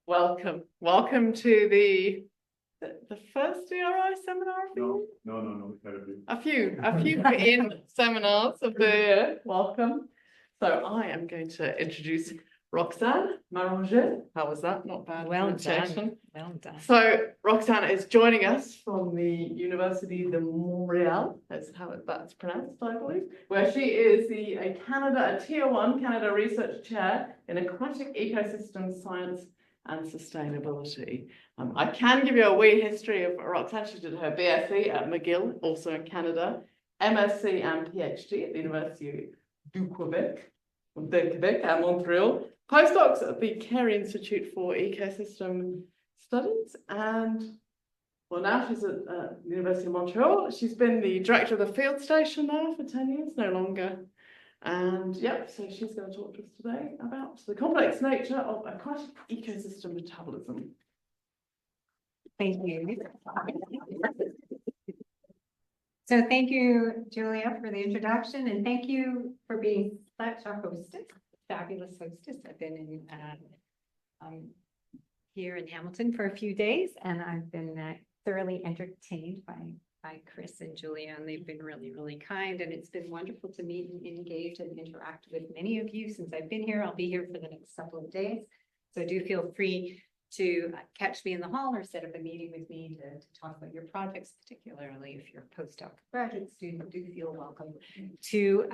Welcome to the first DRI seminar of the year? No, we've had a few. A few in seminars of the year. Welcome. So I am going to introduce Roxane Maranger. How was that? Not bad. Well pronunciation. Well done. So Roxane is joining us from the University de Montréal, that's how that's pronounced, I believe, where she is a Tier 1 Canada Research Chair in Aquatic Ecosystem Science and Sustainability. I can give you a wee history of Roxane. She did her BSc at McGill, also in Canada, MSc and PhD at the University du Quebec at Montreal, postdocs at the Carey Institute for Ecosystem Studies, and well, now she's at the University of Montreal. She's been the director of the field station now for 10 years, no longer. And yep, so she's going to talk to us today about the complex nature of aquatic ecosystem metabolism. Thank you. So thank you, Julia, for the introduction, and thank you for being such a hostess, fabulous hostess. I've been in here in Hamilton for a few days, and I've been thoroughly entertained by Chris and Julia, and they've been really, really kind, and it's been wonderful to meet and engage and interact with many of you since I've been here. I'll be here for the next couple of days, so do feel free to catch me in the hall or set up a meeting with me to talk about your projects, particularly if you're a postdoc graduate student. Do feel welcome to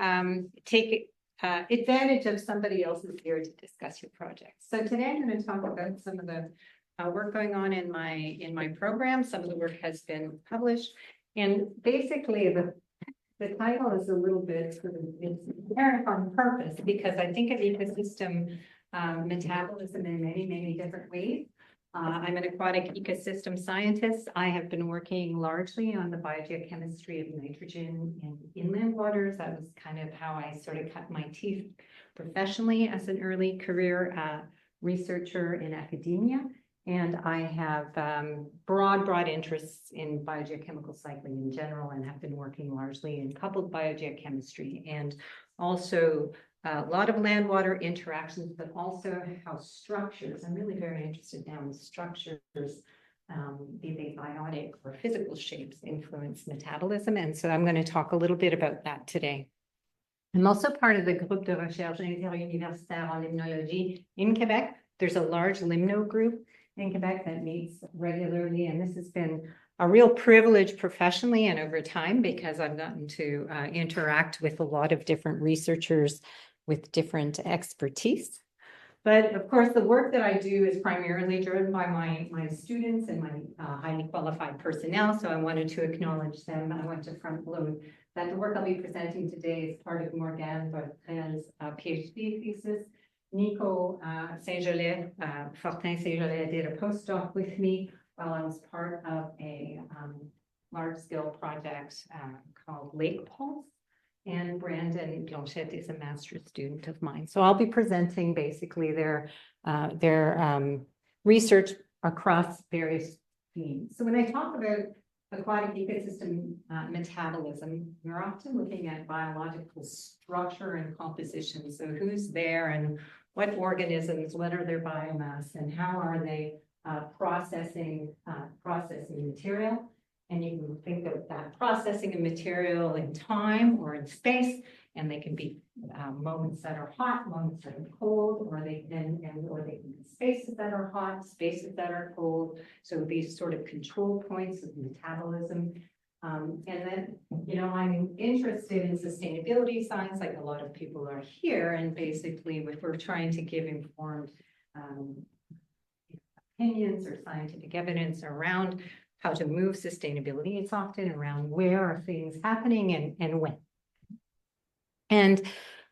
take advantage of somebody else's here to discuss your projects. So today I'm going to talk about some of the work going on in my program. Some of the work has been published, and basically the title is a little bit sort of, it's there on purpose because I think of ecosystem metabolism in many, many different ways. I'm an aquatic ecosystem scientist. I have been working largely on the biogeochemistry of nitrogen in inland waters. That was kind of how I sort of cut my teeth professionally as an early career researcher in academia. And I have broad interests in biogeochemical cycling in general, and have been working largely in coupled biogeochemistry, and also a lot of land-water interactions, but also how structures, I'm really very interested now in structures, be they biotic or physical shapes, influence metabolism. And so I'm going to talk a little bit about that today. I'm also part of the Groupe de Recherche Interuniversitaire en Limnologie in Quebec. There's a large limno group in Quebec that meets regularly, and this has been a real privilege professionally and over time because I've gotten to interact with a lot of different researchers with different expertise. But of course, the work that I do is primarily driven by my students and my highly qualified personnel, so I wanted to acknowledge them. I want to front load that the work I'll be presenting today is part of Morgane Bertrand's PhD thesis. Nico Fortin Saint-Gelais did a postdoc with me while I was part of a large-scale project called Lake Pulse, and Brandon Blanchette is a master's student of mine. So I'll be presenting basically their research across various themes. So when I talk about aquatic ecosystem metabolism, we're often looking at biological structure and composition. So who's there and what organisms, what are their biomass, and how are they processing material. And you can think of that processing of material in time or in space, and they can be moments that are hot, moments that are cold, or they can be spaces that are hot, spaces that are cold. So these sort of control points of metabolism. And then, I'm interested in sustainability science, like a lot of people are here. And basically, if we're trying to give informed opinions or scientific evidence around how to move sustainability, it's often around where are things happening and when. And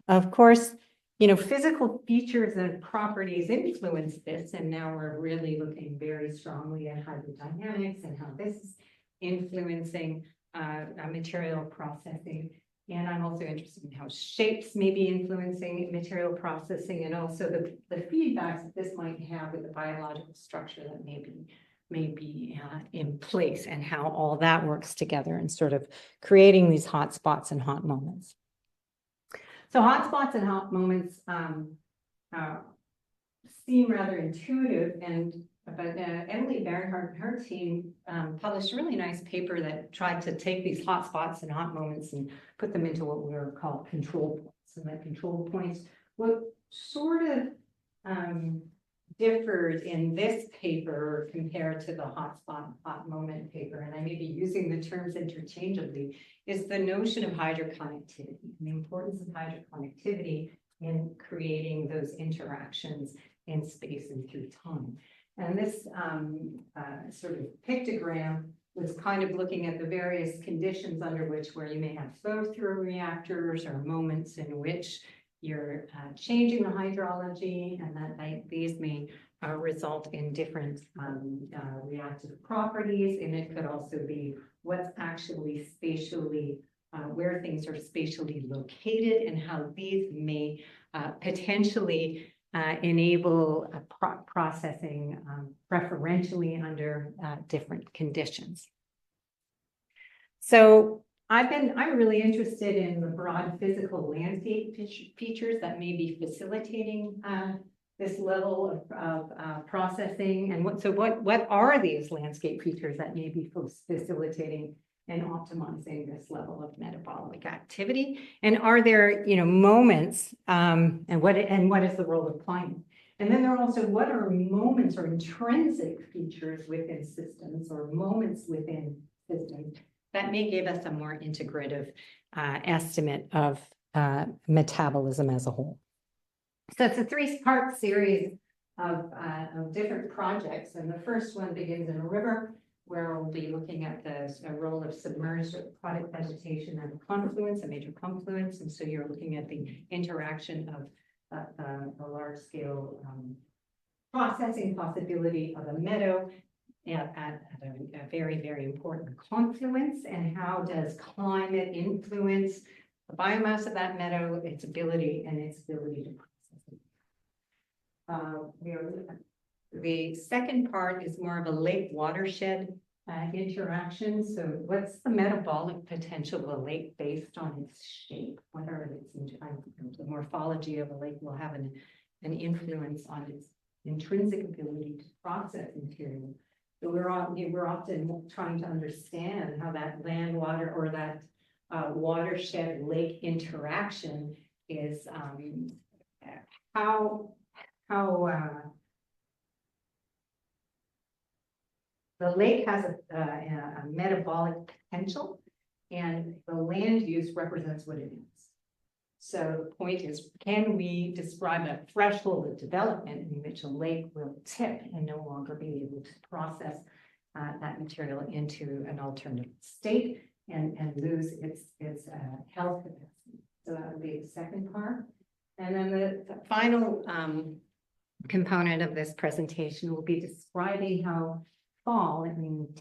of course, physical features and properties influence this. And now we're really looking very strongly at hydrodynamics and how this is influencing material processing. And I'm also interested in how shapes may be influencing material processing, and also the feedbacks that this might have with the biological structure that may be in place, and how all that works together and sort of creating these hot spots and hot moments. So hot spots and hot moments seem rather intuitive, but Emily Bernhardt and her team published a really nice paper that tried to take these hot spots and hot moments and put them into what we were called control points. And that control points, what sort of differed in this paper compared to the hotspot hot moment paper, and I may be using the terms interchangeably, is the notion of hydroconnectivity and the importance of hydroconnectivity in creating those interactions in space and through time. And this sort of pictogram was kind of looking at the various conditions under which where you may have flow-through reactors or moments in which you're changing the hydrology, and that these may result in different reactive properties. And it could also be what's actually spatially, where things are spatially located, and how these may potentially enable processing preferentially under different conditions. So I'm really interested in the broad physical landscape features that may be facilitating this level of processing. And what are these landscape features that may be facilitating and optimizing this level of metabolic activity? And are there, moments, and what is the role of climate? And then there are also, what are moments or intrinsic features within systems or moments within systems that may give us a more integrative estimate of metabolism as a whole. So it's a three-part series of different projects. And the first one begins in a river, where we'll be looking at the role of submerged aquatic vegetation and confluence, a major confluence. And so you're looking at the interaction of a large-scale processing possibility of a meadow at a very, very important confluence, and how does climate influence the biomass of that meadow, its ability to process it. The second part is more of a lake watershed interaction. So what's the metabolic potential of a lake based on its shape? What are its the morphology of a lake will have an influence on its intrinsic ability to process material. So we're often trying to understand how that land water or that watershed lake interaction is how the lake has a metabolic potential, and the land use represents what it is. So the point is, can we describe a threshold of development in which a lake will tip and no longer be able to process that material into an alternative state and lose its health capacity? So that would be the second part. And then the final component of this presentation will be describing how fall,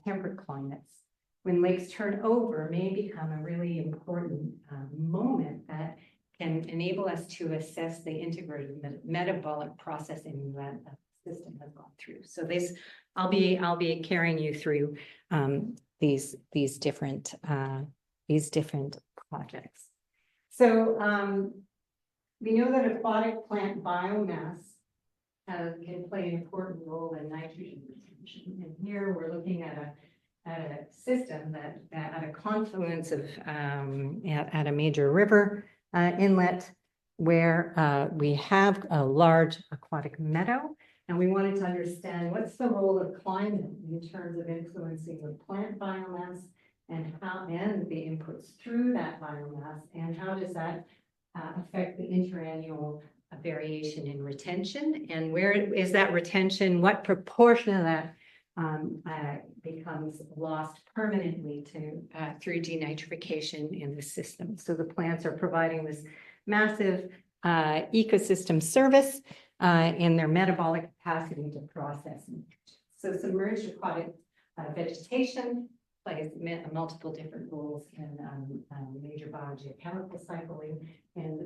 temperate climates, when lakes turn over, may become a really important moment that can enable us to assess the integrated metabolic processing that the system has gone through. So this, I'll be carrying you through these different projects. So we know that aquatic plant biomass can play an important role in nitrogen retention. And here we're looking at a system that at a confluence of at a major river inlet, where we have a large aquatic meadow, and we wanted to understand what's the role of climate in terms of influencing the plant biomass and the inputs through that biomass, and how does that affect the interannual variation in retention, and where is that retention, what proportion of that becomes lost permanently through denitrification in the system. So the plants are providing this massive ecosystem service in their metabolic capacity to process. So submerged aquatic vegetation plays multiple different roles in major biogeochemical cycling and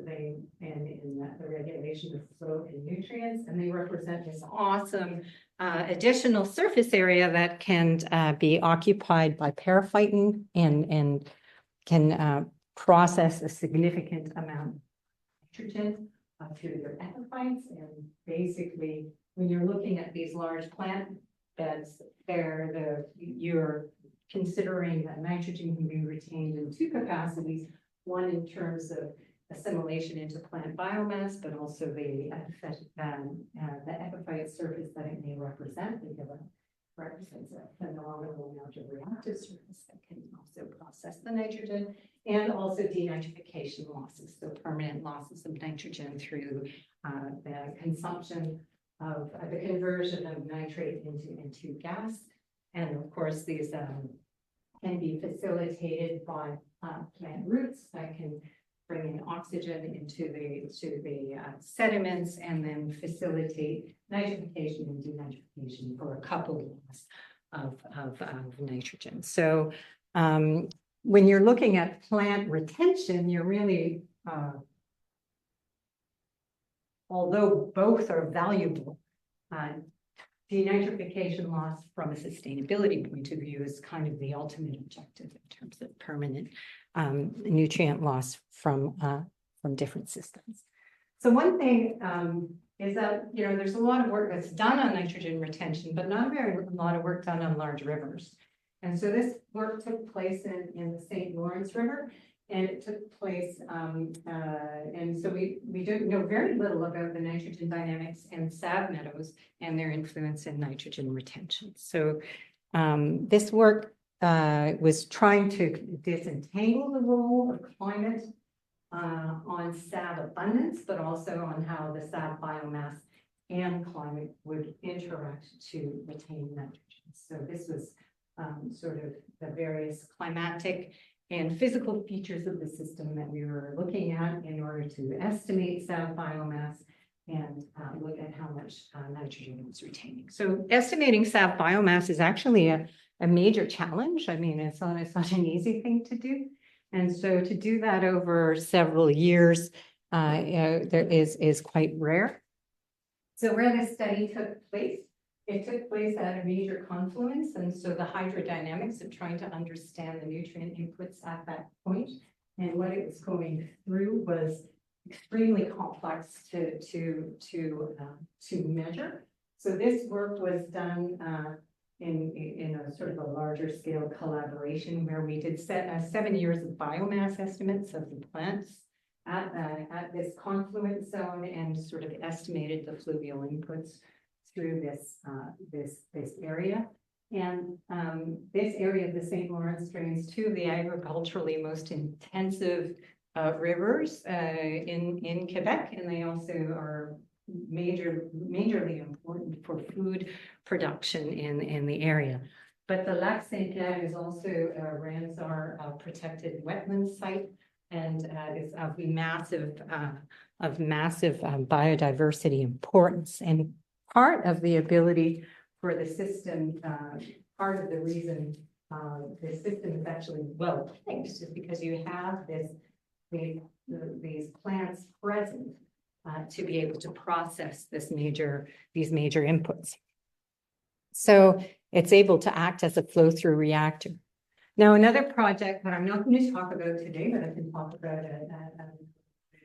in the regulation of flow and nutrients, and they represent this awesome additional surface area that can be occupied by periphyton and can process a significant amount of nitrogen through their epiphytes. And basically, when you're looking at these large plant beds, you're considering that nitrogen can be retained in two capacities, one in terms of assimilation into plant biomass, but also the epiphyte surface that it may represent. Represents a phenomenal amount of reactive surface that can also process the nitrogen, and also denitrification losses, so permanent losses of nitrogen through the consumption of the conversion of nitrate into gas. And of course, these can be facilitated by plant roots that can bring in oxygen into the sediments and then facilitate nitrification and denitrification for a coupled loss of nitrogen. So when you're looking at plant retention, you're really, although both are valuable, denitrification loss from a sustainability point of view is kind of the ultimate objective in terms of permanent nutrient loss from different systems. So one thing is that, there's a lot of work that's done on nitrogen retention, but not a lot of work done on large rivers. And so this work took place in the St. Lawrence River, and it took place, and so we don't know very little about the nitrogen dynamics in sab meadows and their influence in nitrogen retention. So this work was trying to disentangle the role of climate on sab abundance, but also on how the sab biomass and climate would interact to retain nitrogen. So this was sort of the various climatic and physical features of the system that we were looking at in order to estimate sab biomass and look at how much nitrogen it was retaining. So estimating sab biomass is actually a major challenge. I mean, it's not an easy thing to do. And so to do that over several years there is quite rare. So where this study took place, it took place at a major confluence. And so the hydrodynamics of trying to understand the nutrient inputs at that point and what it was going through was extremely complex to measure. So this work was done in a sort of a larger scale collaboration where we did 7 years of biomass estimates of the plants at this confluence zone and sort of estimated the fluvial inputs through this area. And this area of the St. Lawrence drains two of the agriculturally most intensive rivers in Quebec, and they also are majorly important for food production in the area. But the Lac Saint Pierre is also a Ramsar protected wetland site and is of massive biodiversity importance. And part of the ability for the system, part of the reason the system is actually well placed is because you have these plants present to be able to process these major inputs. So it's able to act as a flow-through reactor. Now, another project that I'm not going to talk about today, but I can talk about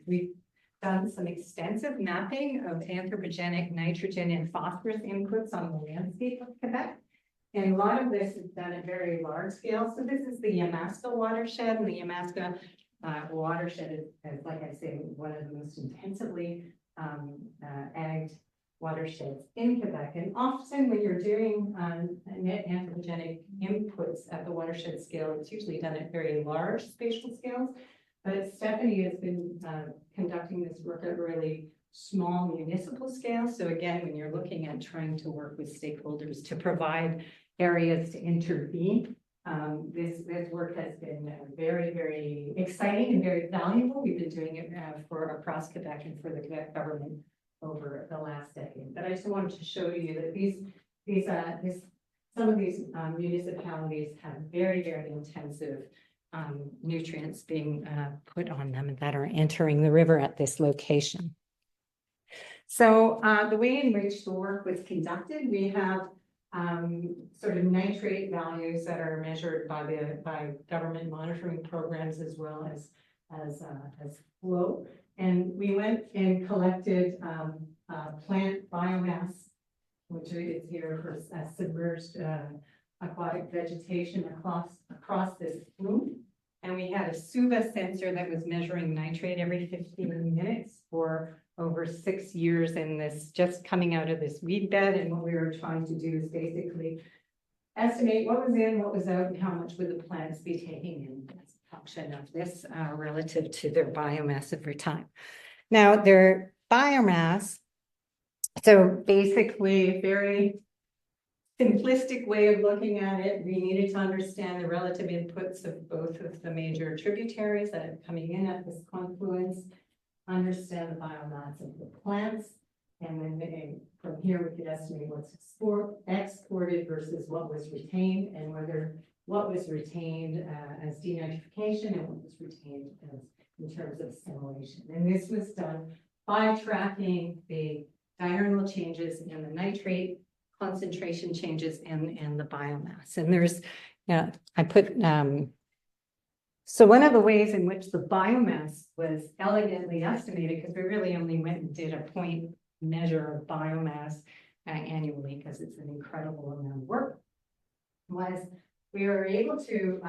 we've done some extensive mapping of anthropogenic nitrogen and phosphorus inputs on the landscape of Quebec. And a lot of this is done at very large scale. So this is the Yamaska watershed, and the Yamaska watershed is, like I say, one of the most intensively agged watersheds in Quebec. And often when you're doing net anthropogenic inputs at the watershed scale, it's usually done at very large spatial scales. But Stephanie has been conducting this work at really small municipal scale. So again, when you're looking at trying to work with stakeholders to provide areas to intervene, this work has been very, very exciting and very valuable. We've been doing it for across Quebec and for the Quebec government over the last decade. But I just wanted to show you that some of these municipalities have very, very intensive nutrients being put on them that are entering the river at this location. So the way in which the work was conducted, we have sort of nitrate values that are measured by government monitoring programs as well as flow. And we went and collected plant biomass, which is here for submerged aquatic vegetation across this plume. And we had a SUVA sensor that was measuring nitrate every 15 minutes for over 6 years in this, just coming out of this weed bed. And what we were trying to do is basically estimate what was in, what was out, and how much would the plants be taking in as a function of this relative to their biomass over time. Now, their biomass, so basically very simplistic way of looking at it, we needed to understand the relative inputs of both of the major tributaries that are coming in at this confluence, understand the biomass of the plants, and then from here we could estimate what's exported versus what was retained, and whether what was retained as denitrification and what was retained as in terms of assimilation. And this was done by tracking the diurnal changes in the nitrate concentration changes and the biomass. And there's, I put, so one of the ways in which the biomass was elegantly estimated, because we really only went and did a point measure of biomass annually, because it's an incredible amount of work, was we were able to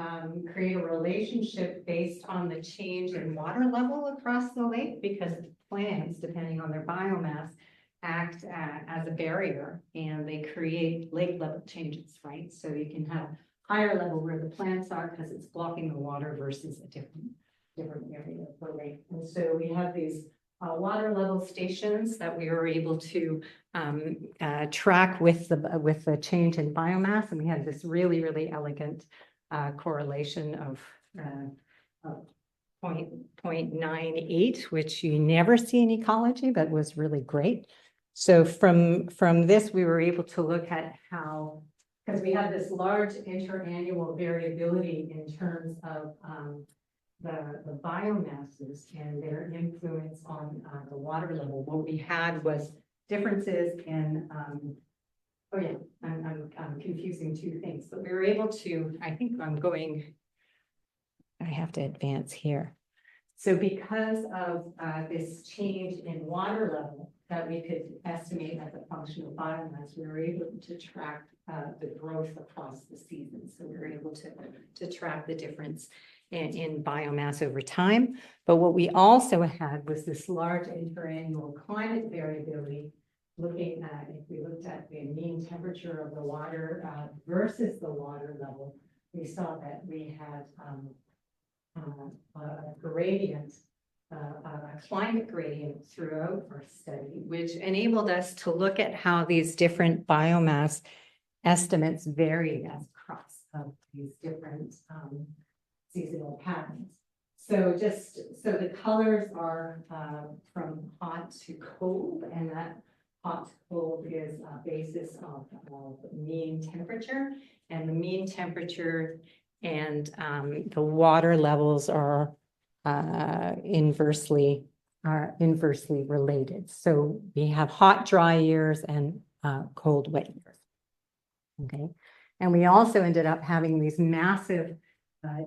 create a relationship based on the change in water level across the lake, because plants, depending on their biomass, act as a barrier, and they create lake level changes, right? So you can have higher level where the plants are because it's blocking the water versus a different area of the lake. And so we have these water level stations that we were able to track with the change in biomass, and we had this really elegant correlation of 0.98, which you never see in ecology, but was really great. So from this, we were able to look at how, because we have this large interannual variability in terms of the biomasses and their influence on the water level. What we had was differences in, oh yeah, I'm confusing two things, but we were able to, I think I have to advance here. So because of this change in water level that we could estimate as a function of biomass, we were able to track the growth across the season. So we were able to track the difference in biomass over time. But what we also had was this large interannual climate variability, looking at, if we looked at the mean temperature of the water versus the water level, we saw that we had a gradient, a climate gradient throughout our study, which enabled us to look at how these different biomass estimates varied across these different seasonal patterns. So the colors are from hot to cold, and that hot to cold is a basis of mean temperature, and the mean temperature and the water levels are inversely related. So we have hot, dry years and cold, wet years. Okay, and we also ended up having these massive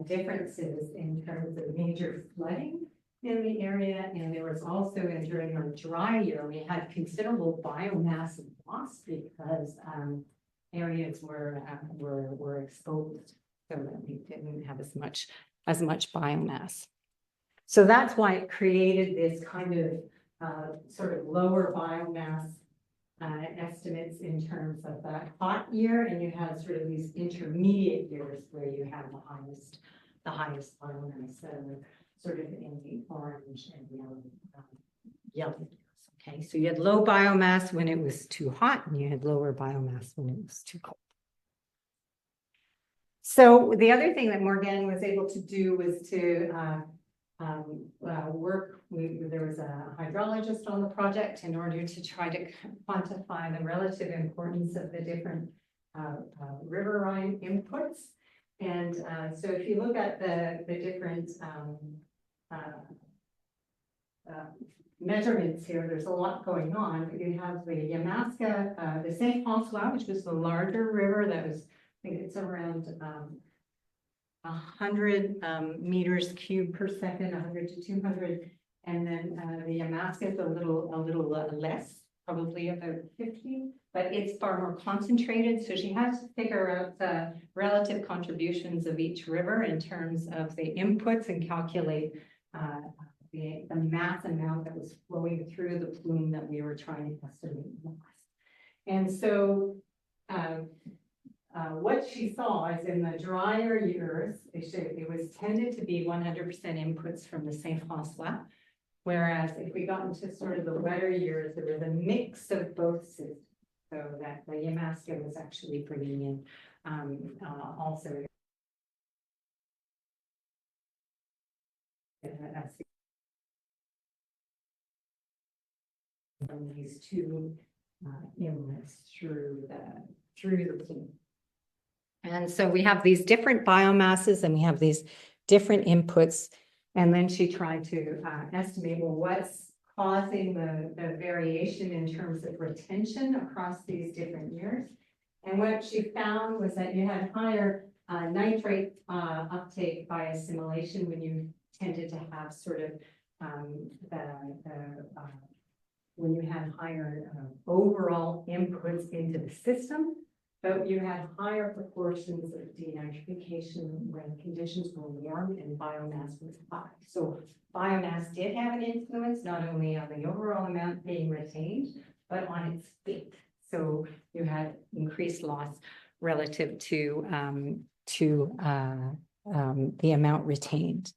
differences in terms of major flooding in the area, and there was also during our dry year we had considerable biomass loss because areas were exposed, so that we didn't have as much biomass. So that's why it created this kind of sort of lower biomass estimates in terms of that hot year, and you have sort of these intermediate years where you have the highest biomass, sort of in the orange and yellow years. Okay, so you had low biomass when it was too hot, and you had lower biomass when it was too cold. So the other thing that Morgan was able to do was to there was a hydrologist on the project in order to try to quantify the relative importance of the different riverine inputs. And so if you look at the different measurements here, there's a lot going on. You have the Yamaska, the St. Francois, which was the larger river that was, I think it's around 100 meters cubed per second, 100 to 200 And then the Yamaska is a little less, probably about 50, but it's far more concentrated. So she has to figure out the relative contributions of each river in terms of the inputs and calculate the mass amount that was flowing through the plume that we were trying to estimate. And so what she saw is in the drier years, it was tended to be 100% inputs from the St. Francois. Whereas if we got into sort of the wetter years, there was a mix of both systems. So that the Yamaska was actually bringing in also from these two inlets through the plume. And so we have these different biomasses and we have these different inputs. And then she tried to estimate, well, what's causing the variation in terms of retention across these different years. And what she found was that you had higher nitrate uptake by assimilation when you tended to have sort of when you had higher overall inputs into the system, but you had higher proportions of denitrification when conditions were warm and biomass was high. So biomass did have an influence, not only on the overall amount being retained, but on its weight. So you had increased loss relative to the amount retained.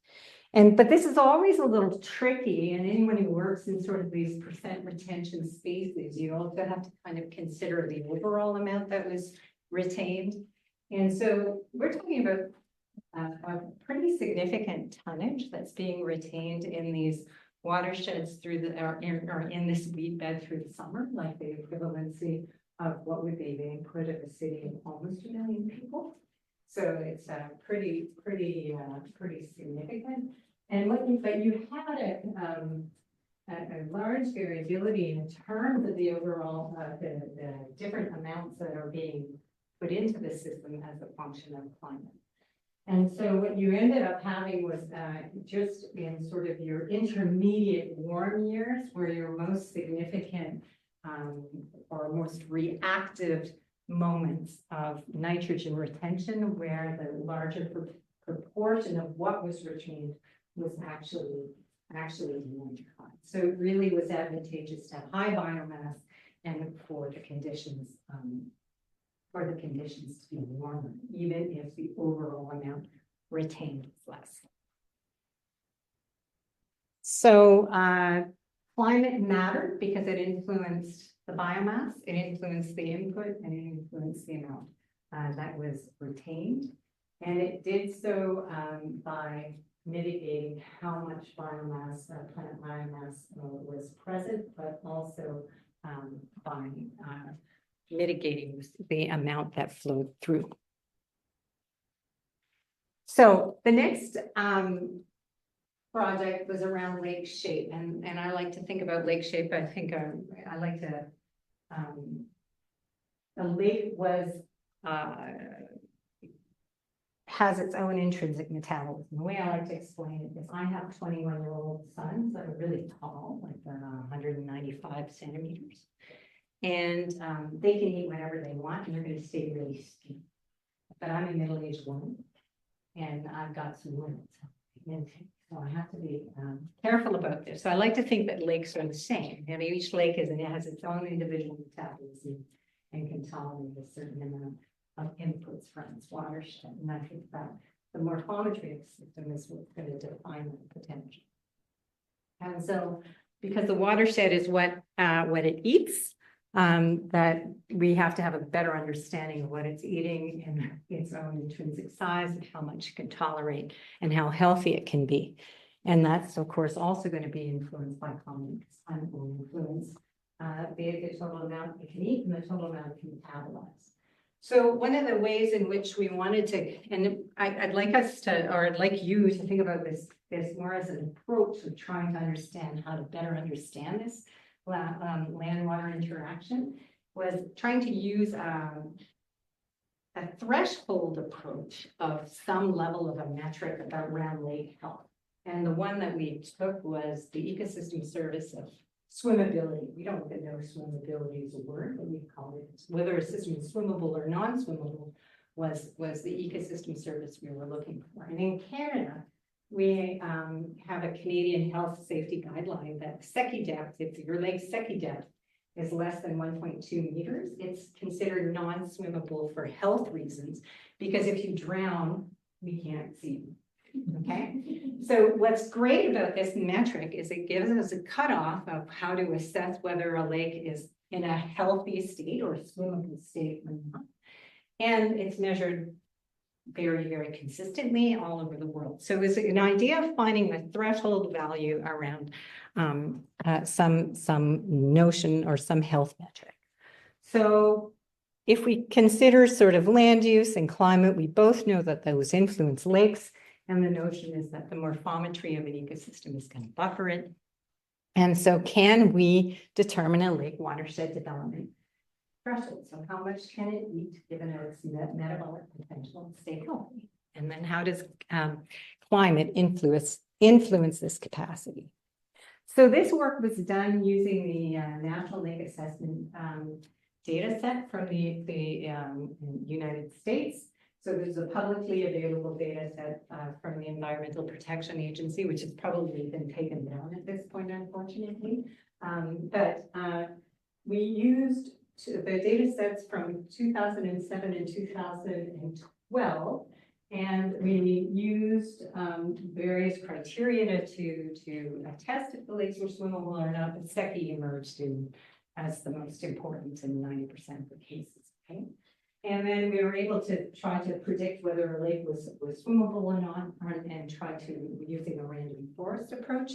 But this is always a little tricky, and anyone who works in sort of these percent retention spaces, you also have to kind of consider the overall amount that was retained. And so we're talking about a pretty significant tonnage that's being retained in these watersheds through or in this weed bed through the summer, like the equivalency of what would be the input of a city of almost 1 million people. So it's pretty significant. And but you had a large variability in terms of the overall the different amounts that are being put into the system as a function of climate. And so what you ended up having was just in sort of your intermediate warm years, where your most significant or most reactive moments of nitrogen retention, where the larger proportion of what was retained was actually denitrified. So it really was advantageous to have high biomass and for the conditions to be warmer, even if the overall amount retained is less. So climate mattered because it influenced the biomass, it influenced the input, and it influenced the amount that was retained. And it did so by mitigating how much biomass, plant biomass was present, but also by mitigating the amount that flowed through. So the next project was around lake shape, and I like to think about lake shape. I think I like to. The lake was has its own intrinsic metabolism. The way I like to explain it is I have 21-year-old sons that are really tall, like 195 centimeters. And they can eat whatever they want and they're going to stay really skinny. But I'm a middle-aged woman and I've got some limits. And so I have to be careful about this. So I like to think that lakes are the same. I mean, each lake has its own individual metabolism and can tolerate a certain amount of inputs from its watershed. And I think that the morphometry of the system is what's going to define the potential. And so because the watershed is what it eats, that we have to have a better understanding of what it's eating and its own intrinsic size and how much it can tolerate and how healthy it can be. And that's, of course, also going to be influenced by climate, because climate will influence the total amount it can eat and the total amount it can metabolize. So one of the ways in which we wanted to, and I'd like us to, or I'd like you to think about this more as an approach of trying to understand how to better understand this land-water interaction, was trying to use a threshold approach of some level of a metric about around lake health. And the one that we took was the ecosystem service of swimmability. We don't even know if swimmability is a word, but we call it, whether a system is swimmable or non-swimmable was the ecosystem service we were looking for. And in Canada, we have a Canadian health safety guideline that secchi depth, if your lake's secchi depth is less than 1.2 meters, it's considered non-swimmable for health reasons, because if you drown, we can't see you. Okay, so what's great about this metric is it gives us a cutoff of how to assess whether a lake is in a healthy state or a swimmable state or not. And it's measured very, very consistently all over the world. So it's an idea of finding a threshold value around some notion or some health metric. So if we consider sort of land use and climate, we both know that those influence lakes. And the notion is that the morphometry of an ecosystem is going to buffer it. And so can we determine a lake watershed development threshold? So how much can it eat given its metabolic potential and stay healthy? And then how does climate influence this capacity? So this work was done using the National Lake Assessment data set from the United States. So there's a publicly available data set from the Environmental Protection Agency, which has probably been taken down at this point, unfortunately. But we used the data sets from 2007 and 2012, and we used various criteria to test if the lakes were swimmable or not, but secchi emerged as the most important in 90% of the cases. Okay. And then we were able to try to predict whether a lake was swimmable or not, and try to, using a random forest approach.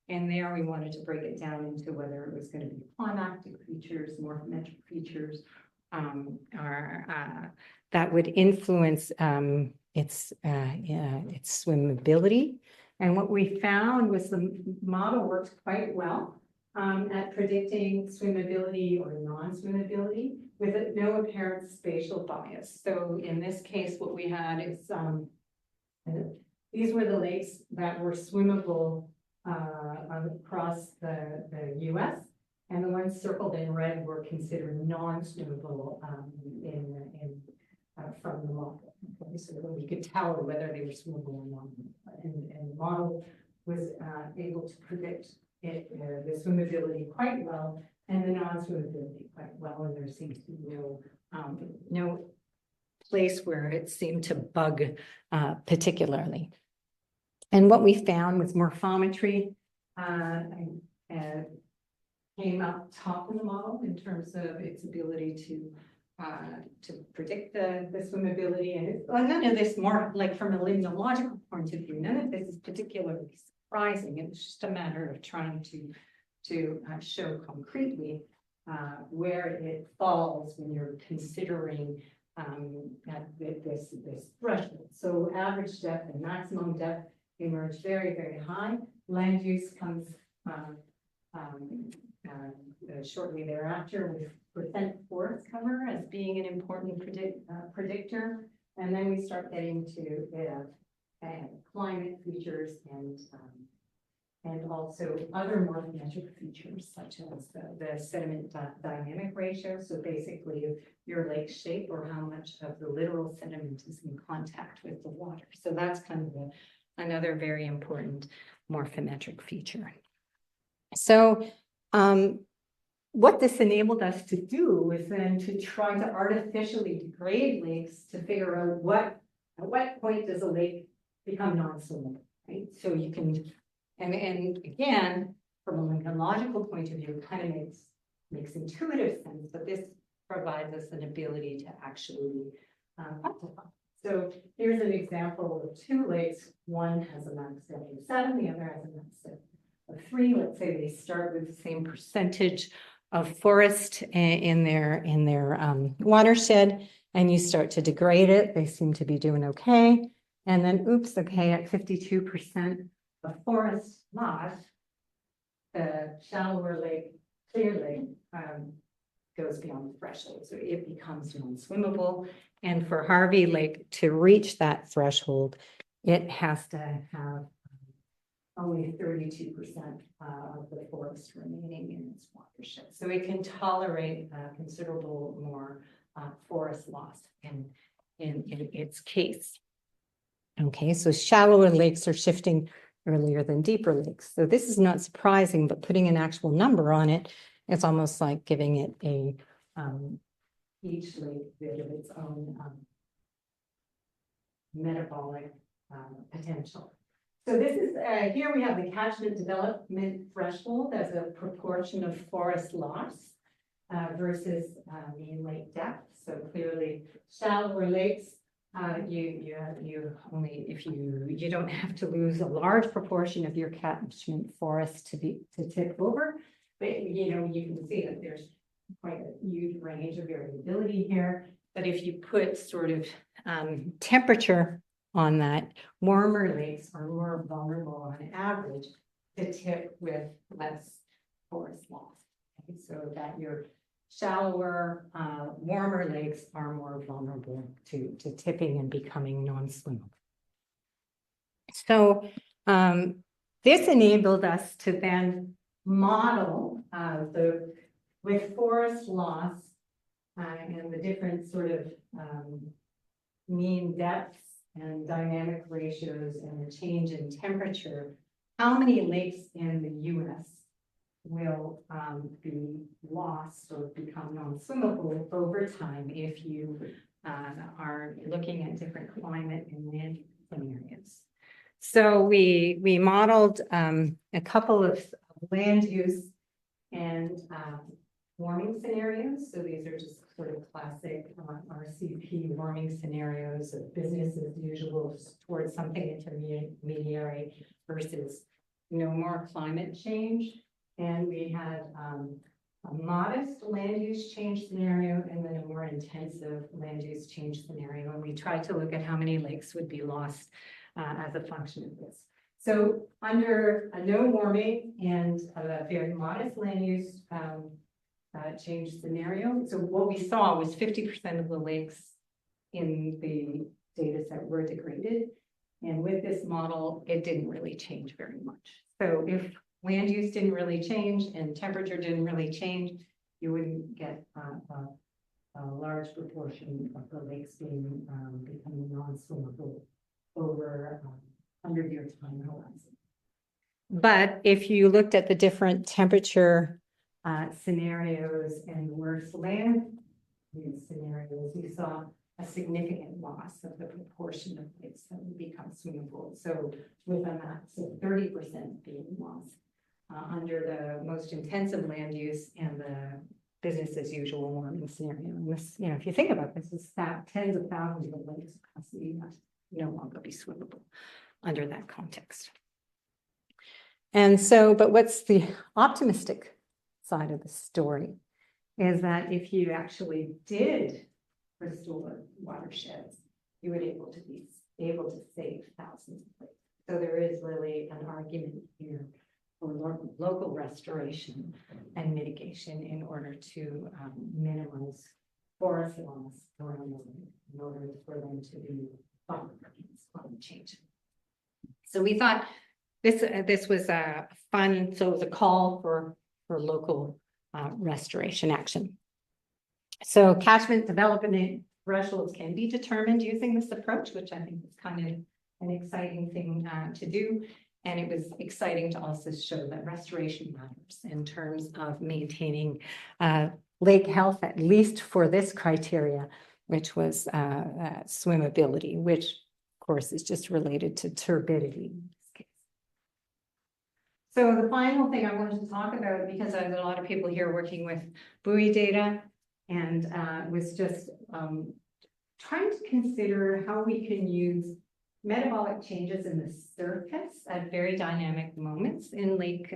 And there we wanted to break it down into whether it was going to be climatic features, morphometric features, that would influence its swimmability. And what we found was the model worked quite well at predicting swimmability or non-swimmability with no apparent spatial bias. So in this case, what we had is these were the lakes that were swimmable across the US, and the ones circled in red were considered non-swimmable from the model. Okay, so that we could tell whether they were swimmable or not. And the model was able to predict the swimmability quite well and the non-swimmability quite well. And there seems to be no place where it seemed to bug particularly. And what we found was morphometry came up top in the model in terms of its ability to predict the swimmability. And none of this, more like from a limnological point of view, none of this is particularly surprising. It was just a matter of trying to show concretely where it falls when you're considering this threshold. So average depth and maximum depth emerge very, very high. Land use comes shortly thereafter, with percent forest cover as being an important predictor. And then we start getting to climate features and also other morphometric features such as the sediment dynamic ratio. So basically your lake shape or how much of the littoral sediment is in contact with the water. So that's kind of another very important morphometric feature. So what this enabled us to do was then to try to artificially degrade lakes to figure out at what point does a lake become non-swimmable, right? So you can, and again, from a limnological point of view, it kind of makes intuitive sense, but this provides us an ability to actually quantify. So here's an example of two lakes. One has a max depth of 7, the other has a max depth of 3. Let's say they start with the same percentage of forest in their watershed, and you start to degrade it. They seem to be doing okay. And then, oops, okay, at 52% of forest loss, the shallower lake, clear lake, goes beyond the threshold. So it becomes non-swimmable. And for Harvey Lake to reach that threshold, it has to have only 32% of the forest remaining in its watershed. So it can tolerate considerable more forest loss in its case. Okay, so shallower lakes are shifting earlier than deeper lakes. So this is not surprising, but putting an actual number on it, it's almost like giving it a each lake bit of its own metabolic potential. So this is, here we have the catchment development threshold as a proportion of forest loss versus mean lake depth. So clearly shallower lakes, you only, if you don't have to lose a large proportion of your catchment forest to tip over, but you can see that there's quite a huge range of variability here. But if you put sort of temperature on that, warmer lakes are more vulnerable on average to tip with less forest loss. Okay? So that your shallower, warmer lakes are more vulnerable to tipping and becoming non-swimmable. So this enabled us to then model with forest loss and the different sort of mean depths and dynamic ratios and the change in temperature, how many lakes in the US will be lost or become non-swimmable over time if you are looking at different climate and land scenarios. So we modeled a couple of land use and warming scenarios. So these are just sort of classic RCP warming scenarios of business as usual towards something intermediary versus no more climate change. And we had a modest land use change scenario and then a more intensive land use change scenario. And we tried to look at how many lakes would be lost as a function of this. So under a no warming and a very modest land use change scenario. So what we saw was 50% of the lakes in the data set were degraded. And with this model, it didn't really change very much. So if land use didn't really change and temperature didn't really change, you wouldn't get a large proportion of the lakes being becoming non-swimmable over 100-year time horizon. But if you looked at the different temperature scenarios and worse land use scenarios, you saw a significant loss of the proportion of lakes that would become swimmable. So with a max of 30% being lost under the most intensive land use and the business as usual warming scenario. And this, if you think about this, is that tens of thousands of lakes across the US no longer be swimmable under that context. And so, but what's the optimistic side of the story is that if you actually did restore watersheds, you would be able to save thousands of lakes. So there is really an argument here for local restoration and mitigation in order to minimize forest loss around the lake in order for them to be fought against climate change. So we thought this was a fun, so it was a call for local restoration action. So catchment development thresholds can be determined using this approach, which I think is kind of an exciting thing to do. And it was exciting to also show that restoration matters in terms of maintaining lake health, at least for this criteria, which was swimmability, which of course is just related to turbidity in this case. So the final thing I wanted to talk about, because I have a lot of people here working with buoy data, and was just trying to consider how we can use metabolic changes in the surface at very dynamic moments in lake,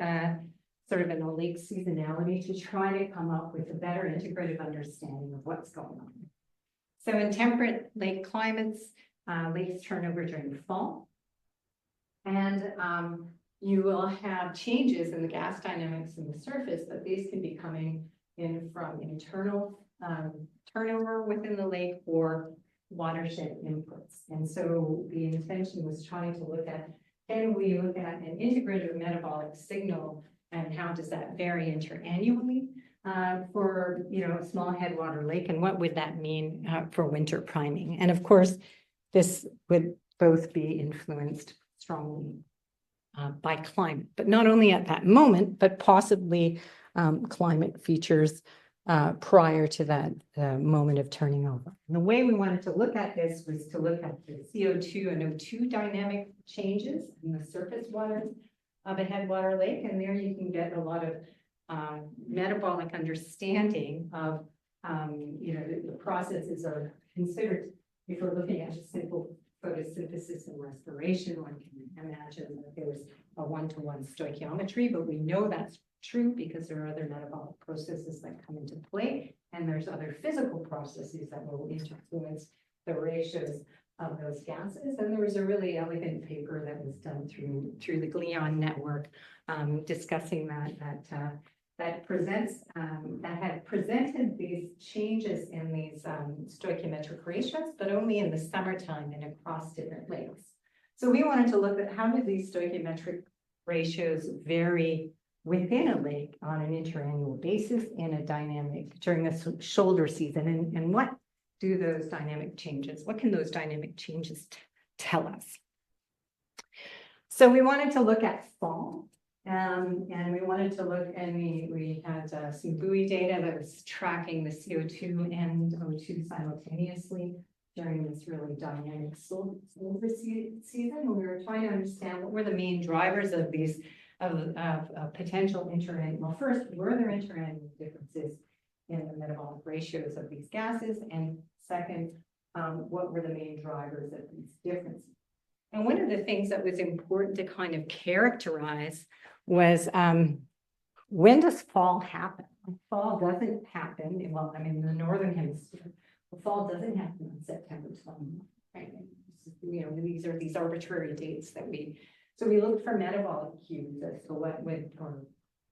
sort of in a lake seasonality, to try to come up with a better integrative understanding of what's going on. So in temperate lake climates, lakes turn over during the fall. And you will have changes in the gas dynamics in the surface, but these can be coming in from internal turnover within the lake or watershed inputs. And so the intention was trying to look at Can we look at an integrative metabolic signal and how does that vary interannually for, a small headwater lake, and what would that mean for winter priming? And of course, this would both be influenced strongly by climate, but not only at that moment, but possibly climate features prior to that moment of turning over. And the way we wanted to look at this was to look at the CO2 and O2 dynamic changes in the surface water of a headwater lake. And there you can get a lot of metabolic understanding of, the processes are considered. If we're looking at just simple photosynthesis and respiration, one can imagine that there's a one-to-one stoichiometry, but we know that's true because there are other metabolic processes that come into play, and there's other physical processes that will influence the ratios of those gases. And there was a really elegant paper that was done through the Glion network discussing that had presented these changes in these stoichiometric ratios, but only in the summertime and across different lakes. So we wanted to look at how do these stoichiometric ratios vary within a lake on an interannual basis in a dynamic during the shoulder season, and what do those dynamic changes, what can those dynamic changes tell us? So we wanted to look at fall. And we wanted to look, and we had some buoy data that was tracking the CO2 and O2 simultaneously during this really dynamic solar season. We were trying to understand what were the main drivers of these potential interannual. Well, first, were there interannual differences in the metabolic ratios of these gases? And second, what were the main drivers of these differences? And one of the things that was important to kind of characterize was when does fall happen? Fall doesn't happen, well, I mean, in the Northern Hemisphere, the fall doesn't happen on September 20th, right? These are these arbitrary dates that so we looked for metabolic cues as to what would,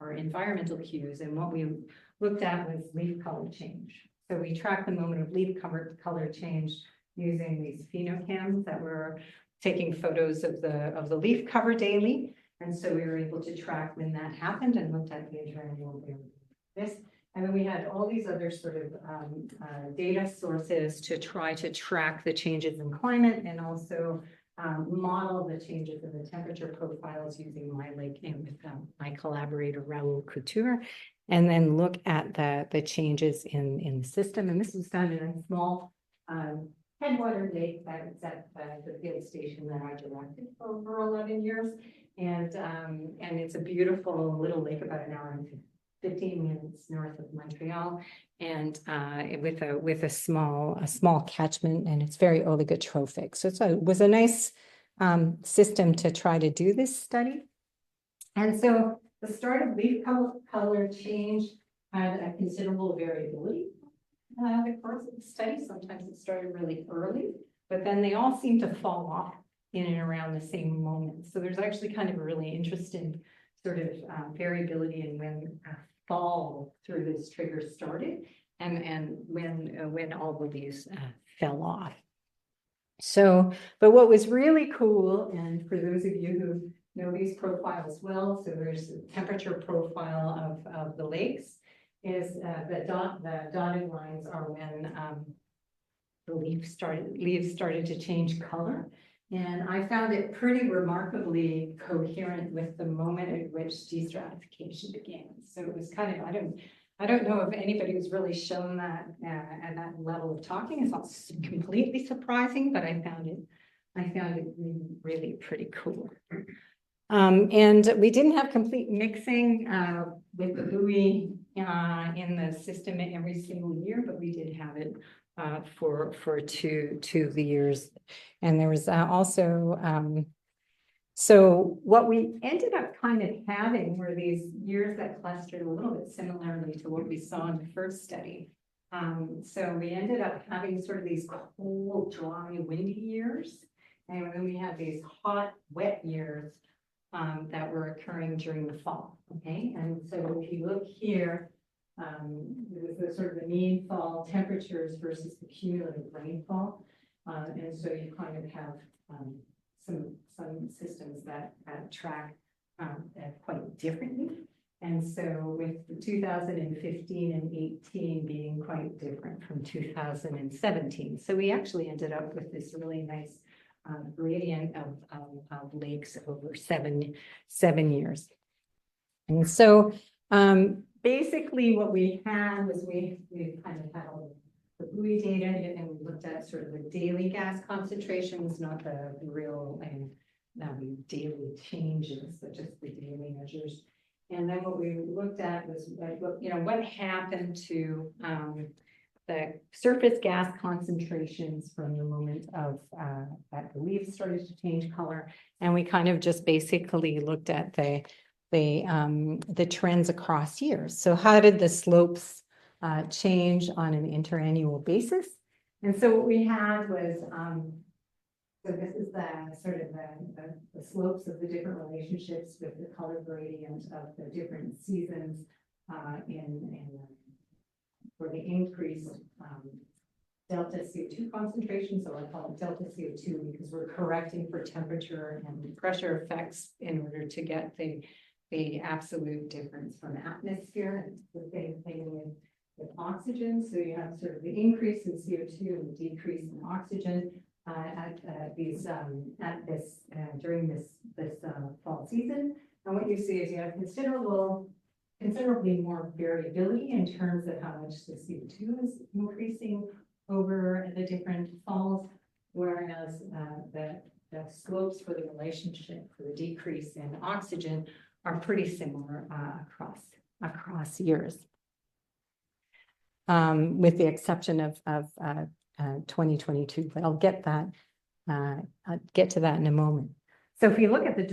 or environmental cues, and what we looked at was leaf color change. So we tracked the moment of leaf color change using these phenocams that were taking photos of the leaf cover daily. And so we were able to track when that happened and looked at the interannual this. And then we had all these other sort of data sources to try to track the changes in climate and also model the changes in the temperature profiles using my lake and with my collaborator Raoul Couture, and then look at the changes in the system. And this was done in a small headwater lake that was at the field station that I directed for over 11 years. And it's a beautiful little lake, about an hour and 15 minutes north of Montreal, and with a small catchment, and it's very oligotrophic. So it was a nice system to try to do this study. And so the start of leaf color change had a considerable variability the course of the study. Sometimes it started really early, but then they all seem to fall off in and around the same moment. So there's actually kind of a really interesting sort of variability in when fall through this trigger started and when all the leaves fell off. So, but what was really cool, and for those of you who know these profiles well, so there's the temperature profile of the lakes, is the dotted lines are when the leaves started to change color. And I found it pretty remarkably coherent with the moment at which destratification began. So it was kind of, I don't know if anybody was really shown that at that level of talking. It's not completely surprising, but I found it really pretty cool. And we didn't have complete mixing with the buoy in the system every single year, but we did have it for two of the years. And there was also, so what we ended up kind of having were these years that clustered a little bit similarly to what we saw in the first study. So we ended up having sort of these cold, dry, windy years. And then we had these hot, wet years that were occurring during the fall, okay? And so if you look here, the sort of the mean fall temperatures versus the cumulative rainfall. And so you kind of have some systems that track quite differently. And so with 2015 and 18 being quite different from 2017. So we actually ended up with this really nice gradient of lakes over seven years. And so basically what we had was we kind of had all the buoy data, and we looked at sort of the daily gas concentrations, not the real daily changes, but just the daily measures. And then what we looked at was, what happened to the surface gas concentrations from the moment of that the leaves started to change color. And we kind of just basically looked at the trends across years. So how did the slopes change on an interannual basis? And so what we had was, so this is the sort of the slopes of the different relationships with the color gradient of the different seasons for the increased delta CO2 concentration. So I call it delta CO2 because we're correcting for temperature and pressure effects in order to get the absolute difference from atmosphere. And the same thing with oxygen. So you have sort of the increase in CO2 and the decrease in oxygen during this fall season. And what you see is you have considerably more variability in terms of how much the CO2 is increasing over the different falls, whereas the slopes for the relationship for the decrease in oxygen are pretty similar across years, with the exception of 2022. But I'll get to that in a moment. So if you look at the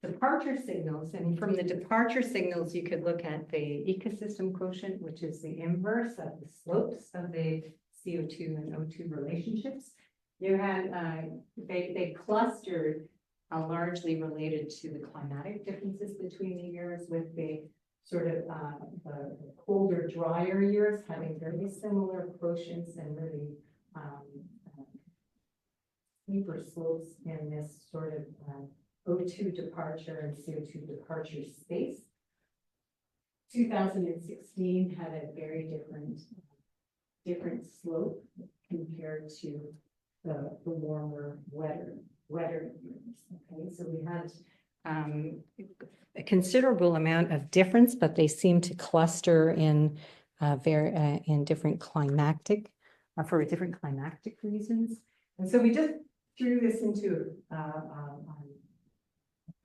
departure signals, and from the departure signals, you could look at the ecosystem quotient, which is the inverse of the slopes of the CO2 and O2 relationships. You had they clustered largely related to the climatic differences between the years, with the sort of the colder, drier years having very similar quotients and really steeper slopes in this sort of O2 departure and CO2 departure space. 2016 had a very different slope compared to the warmer, wetter years. Okay, so we had a considerable amount of difference, but they seem to cluster in different climactic for different climactic reasons. And so we just threw this into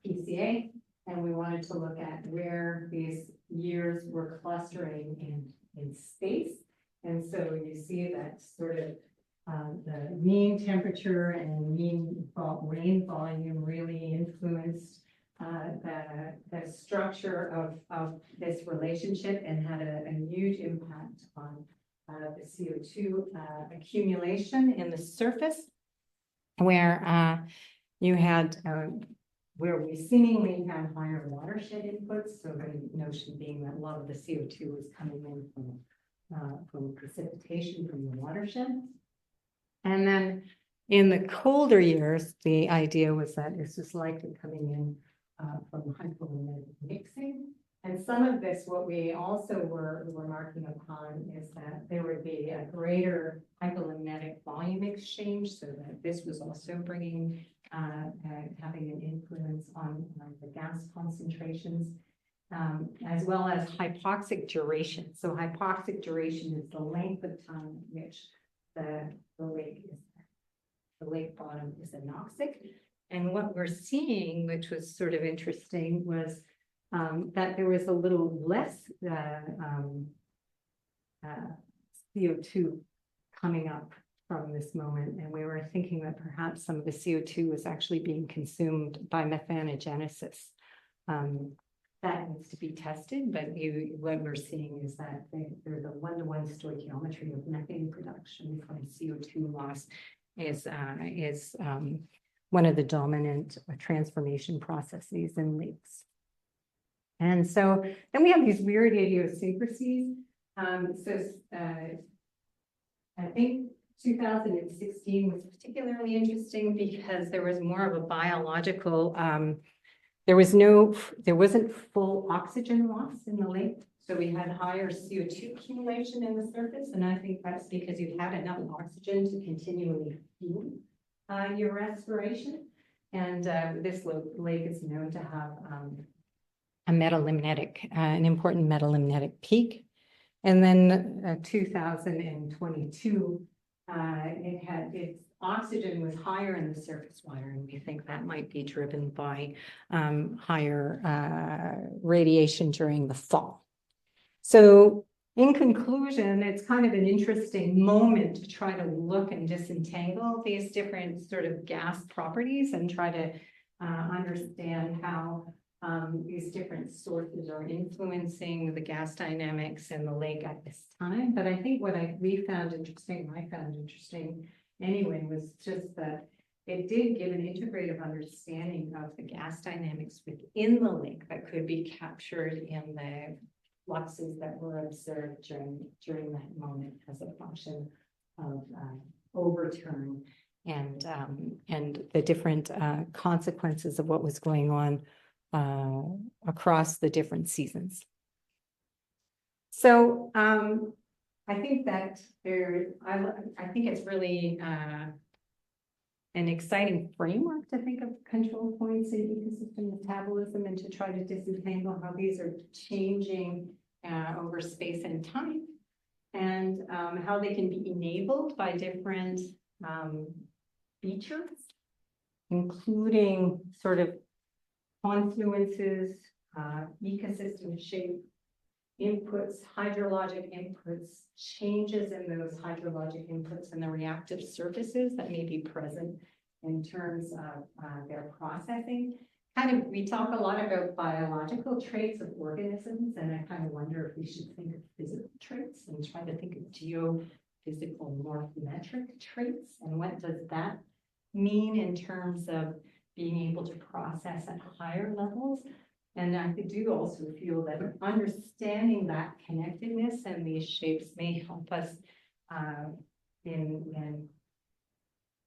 PCA, and we wanted to look at where these years were clustering in space. And so you see that sort of the mean temperature and mean rain volume really influenced the structure of this relationship and had a huge impact on the CO2 accumulation in the surface, where you had where we seemingly had higher watershed inputs. So the notion being that a lot of the CO2 was coming in from precipitation from the watershed. And then in the colder years, the idea was that this was likely coming in from hypolimitic mixing. And some of this, what we also were marking upon, is that there would be a greater hypolimitic volume exchange, so that this was also bringing, having an influence on the gas concentrations, as well as hypoxic duration. So hypoxic duration is the length of time in which the lake bottom is anoxic. And what we're seeing, which was sort of interesting, was that there was a little less CO2 coming up from this moment. And we were thinking that perhaps some of the CO2 was actually being consumed by methanogenesis. That needs to be tested, but what we're seeing is that there's a one-to-one stoichiometry of methane production from CO2 loss is one of the dominant transformation processes in lakes. And so then we have these weird idiosyncrasies. I think 2016 was particularly interesting because there was more of a biological, there wasn't full oxygen loss in the lake. So we had higher CO2 accumulation in the surface. And I think that's because you had enough oxygen to continually fuel your respiration. And this lake is known to have a metalimnetic, an important metalimnetic peak. And then 2022, its oxygen was higher in the surface water, and we think that might be driven by higher radiation during the fall. So in conclusion, it's kind of an interesting moment to try to look and disentangle these different sort of gas properties and try to understand how these different sources are influencing the gas dynamics in the lake at this time. But I think what I found interesting anyway, was just that it did give an integrative understanding of the gas dynamics within the lake that could be captured in the fluxes that were observed during that moment as a function of overturn and the different consequences of what was going on across the different seasons. So I think that I think it's really an exciting framework to think of control points in ecosystem metabolism and to try to disentangle how these are changing over space and time, and how they can be enabled by different features, including sort of confluences, ecosystem shape, inputs, hydrologic inputs, changes in those hydrologic inputs and the reactive surfaces that may be present in terms of their processing. We talk a lot about biological traits of organisms, and I kind of wonder if we should think of physical traits and try to think of geophysical morphometric traits, and what does that mean in terms of being able to process at higher levels. And I do also feel that understanding that connectedness and these shapes may help us in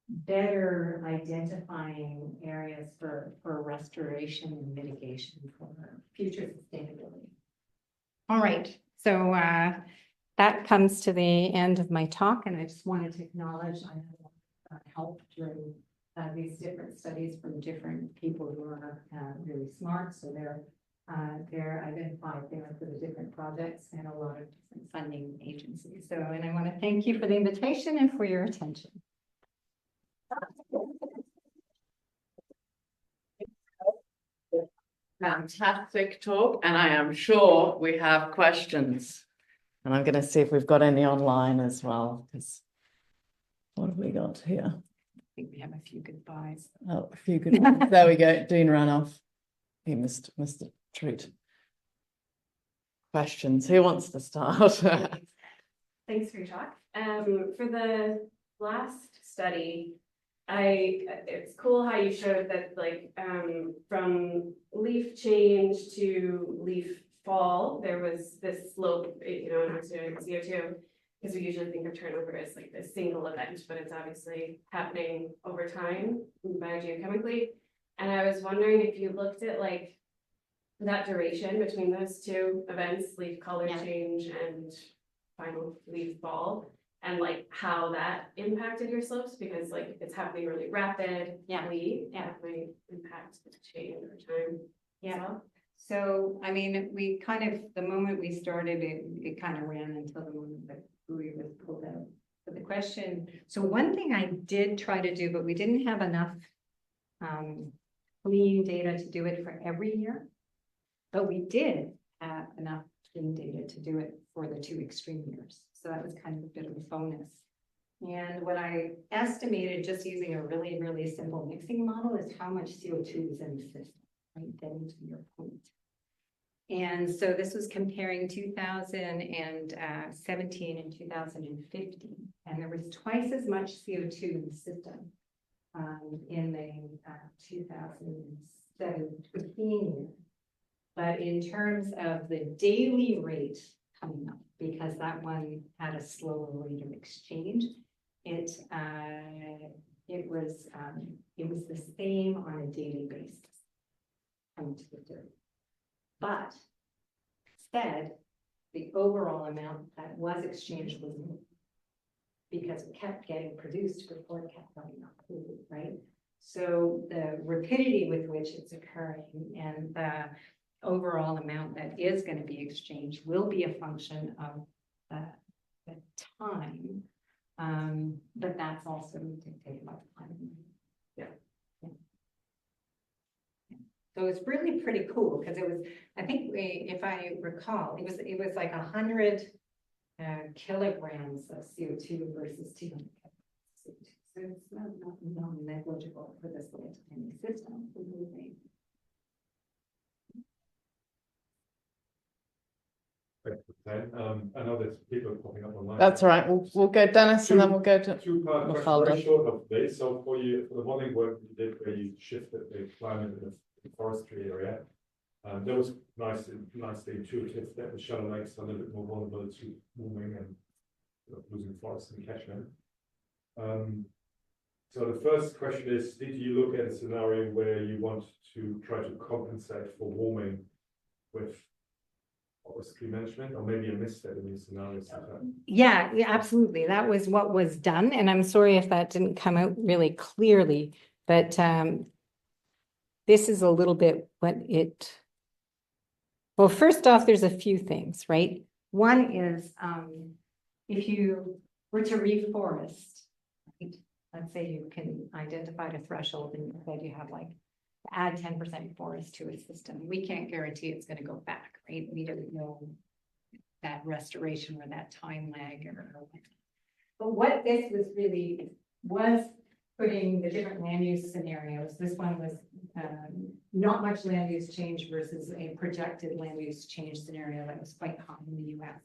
better identifying areas for restoration and mitigation for future sustainability. All right, so that comes to the end of my talk, and I just wanted to acknowledge I had help during these different studies from different people who are really smart. So they're identified there for the different projects and a lot of different funding agencies. So, and I want to thank you for the invitation and for your attention. Fantastic talk, and I am sure we have questions. And I'm going to see if we've got any online as well, because what have we got here? I think we have a few goodbyes. Oh, a few goodbyes. There we go. Dean ran off. He missed a treat. Questions. Who wants to start? Thanks for your talk. For the last study, it's cool how you showed that from leaf change to leaf fall, there was this slope, in CO2, because we usually think of turnover as like this single event, but it's obviously happening over time biogeochemically. And I was wondering if you looked at that duration between those two events, leaf color change and final leaf fall, and how that impacted your slopes, because it's happening really rapidly, that might impact the change over time. Well. So I mean, we the moment we started it kind of ran until the moment that buoy was pulled out. But the question, so one thing I did try to do, but we didn't have enough clean data to do it for every year, but we did have enough clean data to do it for the two extreme years. So that was kind of a bit of a bonus. And what I estimated just using a really, really simple mixing model is how much CO2 was in the system, right? Then to your point. And so this was comparing 2017 and 2015, and there was twice as much CO2 in the system in the 2017 year. But in terms of the daily rate coming up, because that one had a slower rate of exchange, it was the same on a daily basis. Coming to the dirt. But instead, the overall amount that was exchanged was more, because it kept getting produced before it kept running out, right? So the rapidity with which it's occurring and the overall amount that is going to be exchanged will be a function of the time. But that's also dictated by the climate. Yeah. So it's really pretty cool because it was, I think if I recall, it was like 100 kilograms of CO2 versus 200 kilograms of CO2. So it's not negligible for this little tiny system. I know there's people popping up online. That's all right. We'll go Dennis and then we'll go to Two-part question, Mafalda. very short of today. So for the modeling work you did where you shifted the climate in the forestry area, that was nicely intuitive that the shallow lakes are a little bit more vulnerable to warming and losing forests and catchment. So the first question is, did you look at a scenario where you want to try to compensate for warming with forestry management, or maybe a misstep in these scenarios? Yeah, absolutely. That was what was done. And I'm sorry if that didn't come out really clearly, but this is a little bit what it, well, first off, there's a few things, right? One is if you were to reforest, right? Let's say you can identify a threshold and that you have like add 10% forest to a system. We can't guarantee it's going to go back, right? We don't know that restoration or that time lag or but what this was really was putting the different land use scenarios. This one was not much land use change versus a projected land use change scenario that was quite common in the US.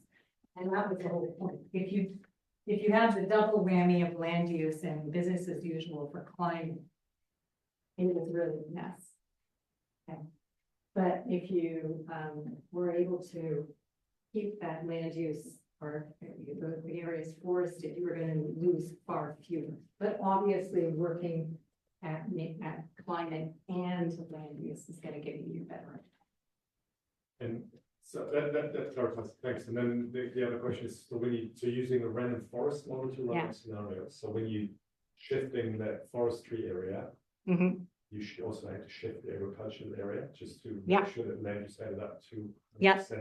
And that was the whole point. If you have the double whammy of land use and business as usual for climate, it was really a mess. Okay. But if you were able to keep that land use or the areas forested, you were going to lose far fewer. But obviously working at climate and land use is going to give you better. And so that clarifies, thanks. And then the other question is, so using a random forest model to run a scenario. So when you shifting that forestry area, you should also have to shift the agricultural area just to make sure that land use added up to Yes.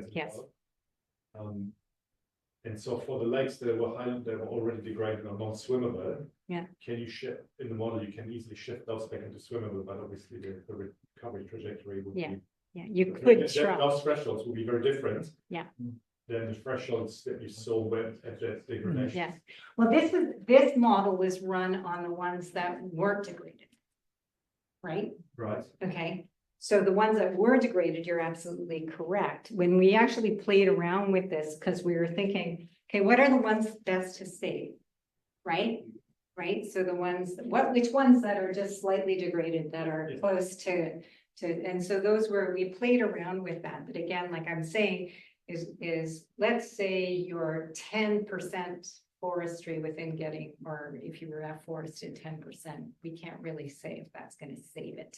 And so for the lakes that were already degraded or not swimmable, can you shift in the model? You can easily shift those back into swimmable, but obviously the recovery trajectory would be. Yeah, you could try. Those thresholds will be very different. Yeah. Than the thresholds that you saw with at that degradation. Yes. Well, this model was run on the ones that weren't degraded. Right? Right. Okay. So the ones that were degraded, you're absolutely correct. When we actually played around with this, because we were thinking, okay, what are the ones best to save? Right? Right. So the ones, which ones that are just slightly degraded that are close to, and so those were, we played around with that. But again, like I'm saying, is let's say you're 10% forestry within getting, or if you were at forested 10%, we can't really say if that's going to save it.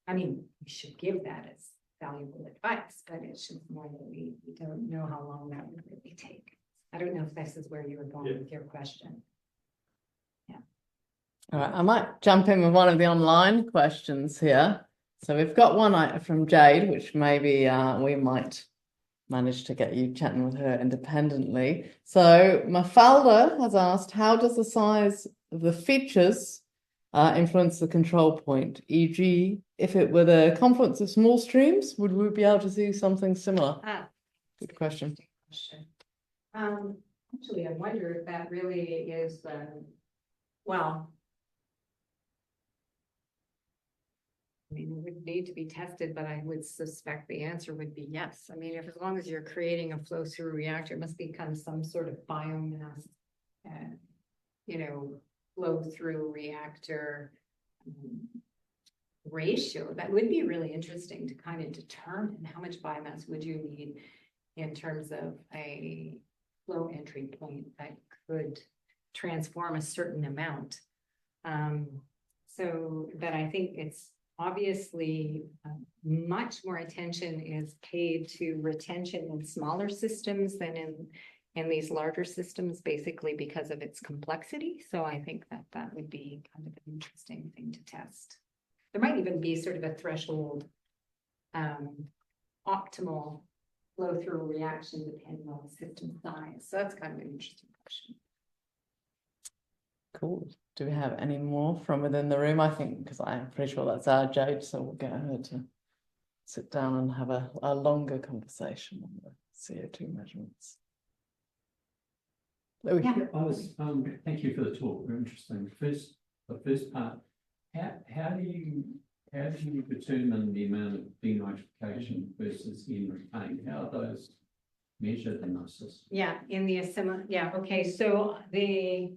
I mean, we should give that as valuable advice, but it's just more that we don't know how long that would really take. I don't know if this is where you were going with your question. Yeah. All right, I might jump in with one of the online questions here. So we've got one from Jade, which maybe we might manage to get you chatting with her independently. So Mafalda has asked, how does the size of the features influence the control point? E.g., if it were the confluence of small streams, would we be able to see something similar? Good question. Actually, I wonder if that really is, well, I mean, it would need to be tested, but I would suspect the answer would be yes. I mean, if as long as you're creating a flow through reactor, it must become some sort of biomass, flow through reactor ratio. That would be really interesting to kind of determine how much biomass would you need in terms of a flow entry point that could transform a certain amount. So, but I think it's obviously much more attention is paid to retention in smaller systems than in these larger systems, basically because of its complexity. So I think that would be kind of an interesting thing to test. There might even be sort of a threshold optimal flow through reaction depending on the system size. So that's kind of an interesting question. Cool. Do we have any more from within the room? I think, because I'm pretty sure that's our Jade, so we'll get her to sit down and have a longer conversation on the CO2 measurements. Louis. Yeah. I was, thank you for the talk, very interesting. The first part, how do you determine the amount of denitrification versus in retained? How are those measured in those systems? Yeah, in the yeah, okay, so the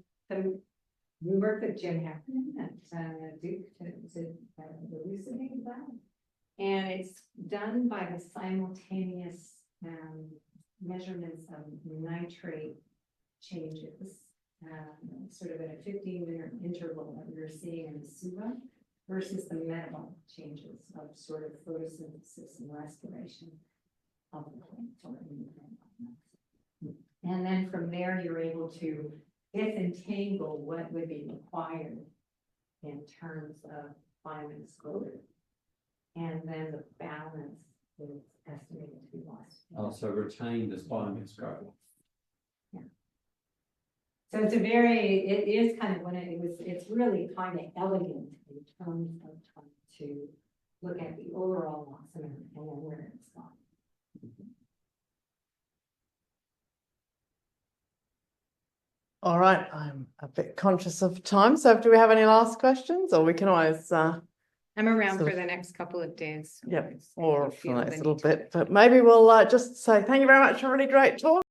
work that Jim Heffernan at Duke to elucidate that. And it's done by the simultaneous measurements of nitrate changes, sort of at a 15-minute interval that we were seeing in the SUBA versus the metabolic changes of sort of photosynthesis and respiration of the plant. And then from there, you're able to disentangle what would be required in terms of vitamin exposure. And then the balance is estimated to be lost. Also retained as biomass growth. Yeah. So it's it is kind of it's really kind of elegant in terms of trying to look at the overall loss amount and then where it's gone. All right, I'm a bit conscious of time, so do we have any last questions, or we can always I'm around sort for of- the next couple of days. yep, if or you for feel the the next need little to. bit, but maybe we'll just say thank you very much for a really great talk.